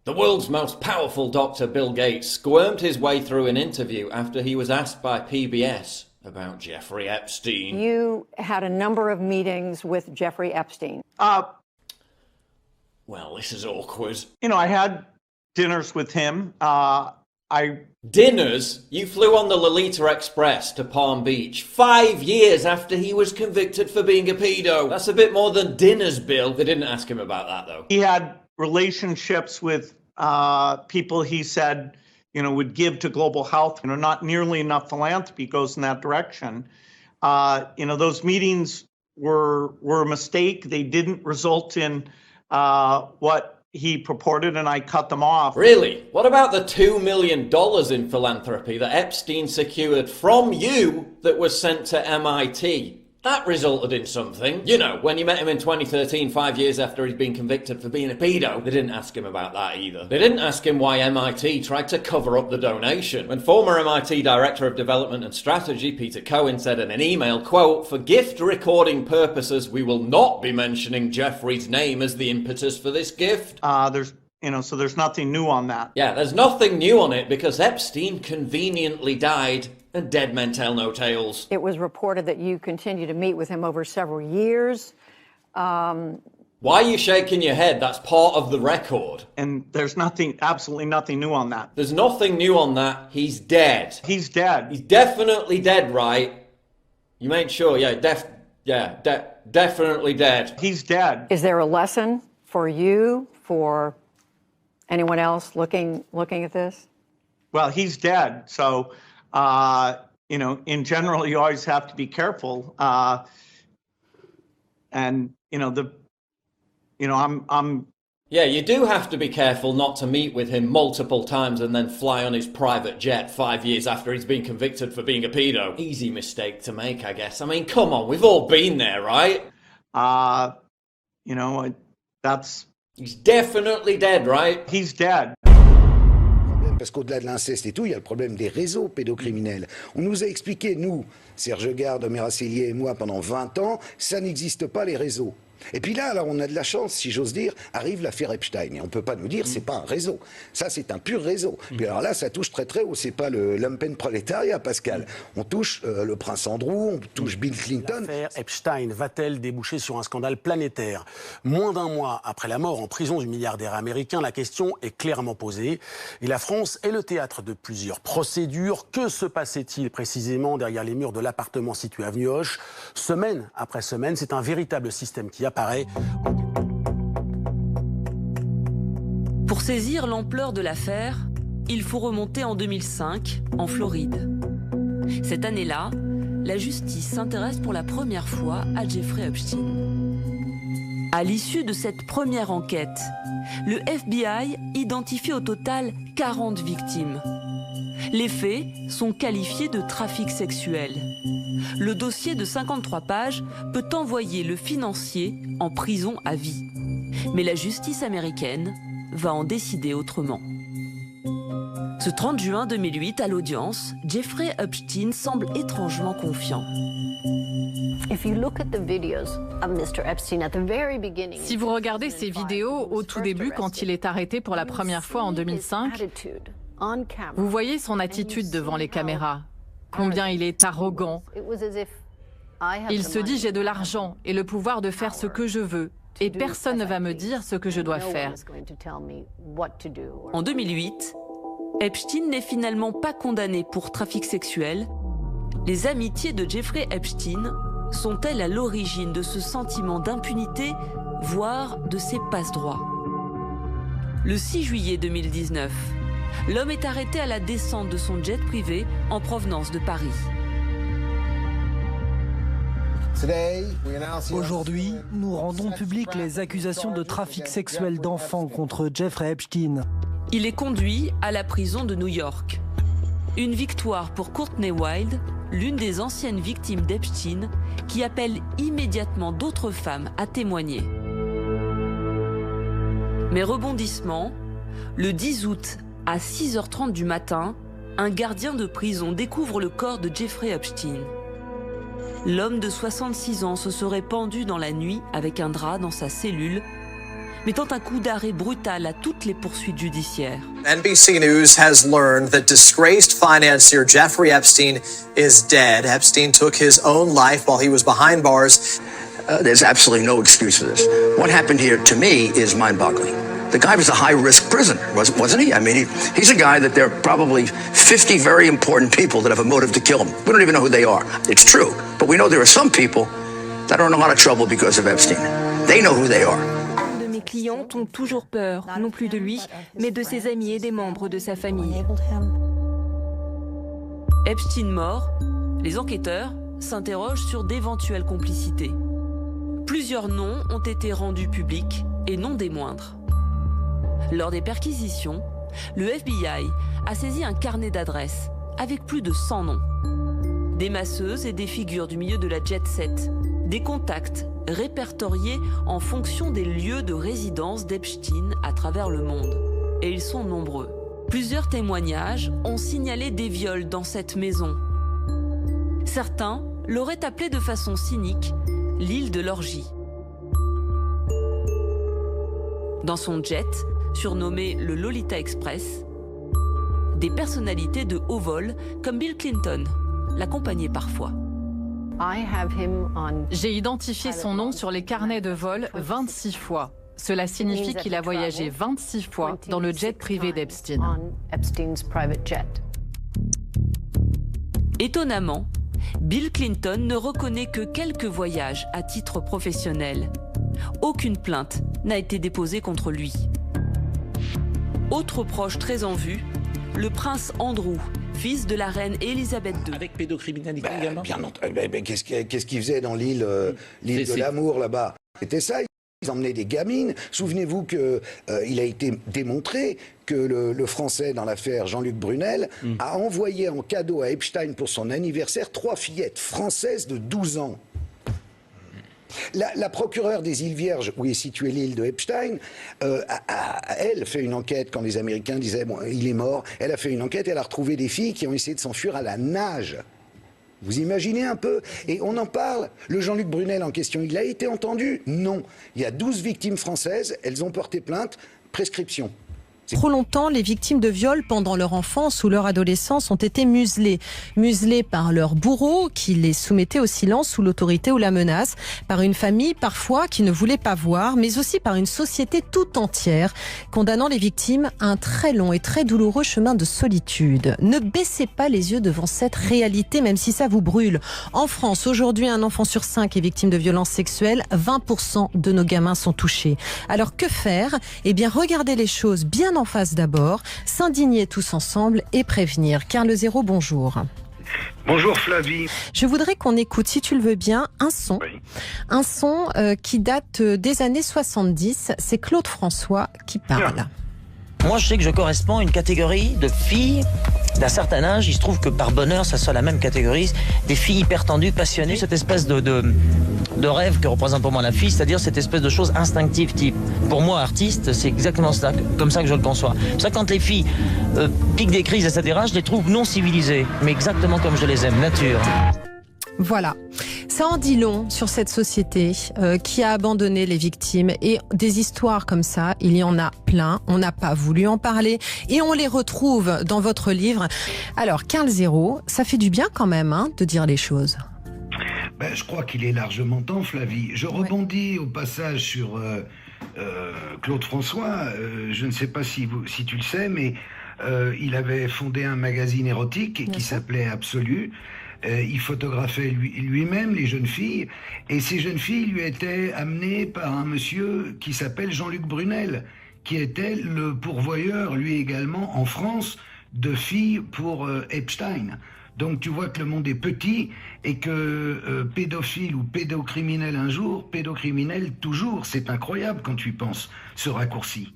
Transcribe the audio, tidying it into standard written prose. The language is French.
The world's most powerful doctor, Bill Gates, squirmed his way through an interview after he was asked by PBS about Jeffrey Epstein. You had a number of meetings with Jeffrey Epstein. Well, this is awkward. You know, I had dinners with him. Dinners? You flew on the Lolita Express to Palm Beach 5 years after he was convicted for being a pedo. That's a bit more than dinners, Bill. They didn't ask him about that, though. He had relationships with people he said, you know, would give to global health. You know, not nearly enough philanthropy goes in that direction. You know, those meetings were a mistake. They didn't result in what he purported, and I cut them off. Really? What about the $2 million in philanthropy that Epstein secured from you that was sent to MIT? That resulted in something. You know, when you met him in 2013, 5 years after he'd been convicted for being a pedo, they didn't ask him about that either. They didn't ask him why MIT tried to cover up the donation. When former MIT Director of Development and Strategy, Peter Cohen, said in an email, quote, "For gift recording purposes, we will not be mentioning Jeffrey's name as the impetus for this gift." So there's nothing new on that. Yeah, there's nothing new on it because Epstein conveniently died and dead men tell no tales. It was reported that you continued to meet with him over several years. Why are you shaking your head? That's part of the record. And there's absolutely nothing new on that. There's nothing new on that. He's dead. He's dead. He's definitely dead, right? You made sure, definitely dead. He's dead. Is there a lesson for you, for anyone else looking at this? Well, he's dead, so you know, in general, you always have to be careful. And I'm. Yeah, you do have to be careful not to meet with him multiple times and then fly on his private jet 5 years after he's been convicted for being a pedo. Easy mistake to make, I guess. I mean, come on, we've all been there, right? He's definitely dead, right? He's dead. Parce qu'au-delà de l'inceste et tout, il y a le problème des réseaux pédocriminels. On nous a expliqué, nous, Serge Garde, Omer Asselier et moi, pendant 20 ans, ça n'existe pas les réseaux. Et puis là, on a de la chance, si j'ose dire, arrive l'affaire Epstein. Et on ne peut pas nous dire, c'est pas un réseau. Ça, c'est un pur réseau. Puis alors là, ça touche très très haut. C'est pas le lumpenprolétariat, Pascal. On touche le prince Andrew, on touche Bill Clinton. L'affaire Epstein va-t-elle déboucher sur un scandale planétaire? Moins d'un mois après la mort en prison du milliardaire américain, la question est clairement posée. Et la France est le théâtre de plusieurs procédures. Que se passait-il précisément derrière les murs de l'appartement situé avenue Hoche? Semaine après semaine, c'est un véritable système qui apparaît. Pour saisir l'ampleur de l'affaire, il faut remonter en 2005, en Floride. Cette année-là, la justice s'intéresse pour la première fois à Jeffrey Epstein. À l'issue de cette première enquête, le FBI identifie au total 40 victimes. Les faits sont qualifiés de trafic sexuel. Le dossier de 53 pages peut envoyer le financier en prison à vie. Mais la justice américaine va en décider autrement. Ce 30 juin 2008, à l'audience, Jeffrey Epstein semble étrangement confiant. Si vous regardez ces vidéos au tout début, quand il est arrêté pour la première fois en 2005, vous voyez son attitude devant les caméras, combien il est arrogant. Il se dit « j'ai de l'argent et le pouvoir de faire ce que je veux, et personne ne va me dire ce que je dois faire ». En 2008, Epstein n'est finalement pas condamné pour trafic sexuel. Les amitiés de Jeffrey Epstein sont-elles à l'origine de ce sentiment d'impunité, voire de ses passe-droits? Le 6 juillet 2019, l'homme est arrêté à la descente de son jet privé en provenance de Paris. Aujourd'hui, nous rendons publiques les accusations de trafic sexuel d'enfants contre Jeffrey Epstein. Il est conduit à la prison de New York. Une victoire pour Courtney Wild, l'une des anciennes victimes d'Epstein, qui appelle immédiatement d'autres femmes à témoigner. Mais rebondissement, le 10 août à 6h30 du matin, un gardien de prison découvre le corps de Jeffrey Epstein. L'homme de 66 ans se serait pendu dans la nuit avec un drap dans sa cellule, mettant un coup d'arrêt brutal à toutes les poursuites judiciaires. NBC News has learned that disgraced financier Jeffrey Epstein is dead. Epstein took his own life while he was behind bars. There's absolutely no excuse for this. What happened here, to me, is mind-boggling. The guy was a high-risk prisoner, wasn't he? I mean, he's a guy that there are probably 50 very important people that have a motive to kill him. We don't even know who they are. It's true. But we know there are some people that are in a lot of trouble because of Epstein. They know who they are. De mes clients ont toujours peur, non plus de lui, mais de ses amis et des membres de sa famille. Epstein mort, les enquêteurs s'interrogent sur d'éventuelles complicités. Plusieurs noms ont été rendus publics et non des moindres. Lors des perquisitions, le FBI a saisi un carnet d'adresses avec plus de 100 noms. Des masseuses et des figures du milieu de la jet-set. Des contacts répertoriés en fonction des lieux de résidence d'Epstein à travers le monde. Et ils sont nombreux. Plusieurs témoignages ont signalé des viols dans cette maison. Certains l'auraient appelé de façon cynique l'île de l'orgie. Dans son jet, surnommé le Lolita Express, des personnalités de haut vol comme Bill Clinton l'accompagnaient parfois. J'ai identifié son nom sur les carnets de vol 26 fois. Cela signifie qu'il a voyagé 26 fois dans le jet privé d'Epstein. Étonnamment, Bill Clinton ne reconnaît que quelques voyages à titre professionnel. Aucune plainte n'a été déposée contre lui. Autre proche très en vue, le prince Andrew, fils de la reine Elisabeth II. Avec pédocriminalité également. Bien entendu. Qu'est-ce qu'ils faisaient dans l'île de l'amour là-bas? C'était ça. Ils emmenaient des gamines. Souvenez-vous que il a été démontré que le Français dans l'affaire Jean-Luc Brunel a envoyé en cadeau à Epstein pour son anniversaire 3 fillettes françaises de 12 ans. La procureure des îles Vierges, où est située l'île de Epstein, elle fait une enquête quand les Américains disaient bon, il est mort. Elle a fait une enquête, elle a retrouvé des filles qui ont essayé de s'enfuir à la nage. Vous imaginez un peu? Et on en parle. Le Jean-Luc Brunel en question, il a été entendu? Non. Il y a 12 victimes françaises, elles ont porté plainte, prescription. Trop longtemps, les victimes de viol pendant leur enfance ou leur adolescence ont été muselées. Muselées par leurs bourreaux qui les soumettaient au silence sous l'autorité ou la menace, par une famille parfois qui ne voulait pas voir, mais aussi par une société tout entière, condamnant les victimes à un très long et très douloureux chemin de solitude. Ne baissez pas les yeux devant cette réalité, même si ça vous brûle. En France, aujourd'hui, un enfant sur 5 est victime de violences sexuelles. 20% de nos gamins sont touchés. Alors que faire? Eh bien, regardez les choses bien en face d'abord, s'indigner tous ensemble et prévenir. Carl Zéro, bonjour. Bonjour Flavie. Je voudrais qu'on écoute, si tu le veux bien, un son. Oui. Un son qui date des années 70. C'est Claude François qui parle. Bien. Moi, je sais que je corresponds à une catégorie de filles d'un certain âge. Il se trouve que par bonheur, ça soit la même catégorie. Des filles hyper tendues, passionnées. Cette espèce de rêve que représente pour moi la fille, c'est-à-dire cette espèce de chose instinctive type. Pour moi, artiste, c'est exactement ça, comme ça que je le conçois. C'est ça, quand les filles piquent des crises, etc., je les trouve non civilisées, mais exactement comme je les aime, nature. Voilà. Ça en dit long sur cette société qui a abandonné les victimes, et des histoires comme ça, il y en a plein. On n'a pas voulu en parler et on les retrouve dans votre livre. Alors, Carl Zéro, ça fait du bien quand même de dire les choses. Ben, je crois qu'il est largement temps, Flavie. Je rebondis au passage sur Claude François. Je ne sais pas si tu le sais, mais il avait fondé un magazine érotique qui s'appelait Absolu. Il photographiait lui-même les jeunes filles, et ces jeunes filles lui étaient amenées par un monsieur qui s'appelle Jean-Luc Brunel, qui était le pourvoyeur, lui également, en France, de filles pour Epstein. Donc tu vois que le monde est petit, et que pédophile ou pédocriminel un jour, pédocriminel toujours. C'est incroyable quand tu y penses, ce raccourci.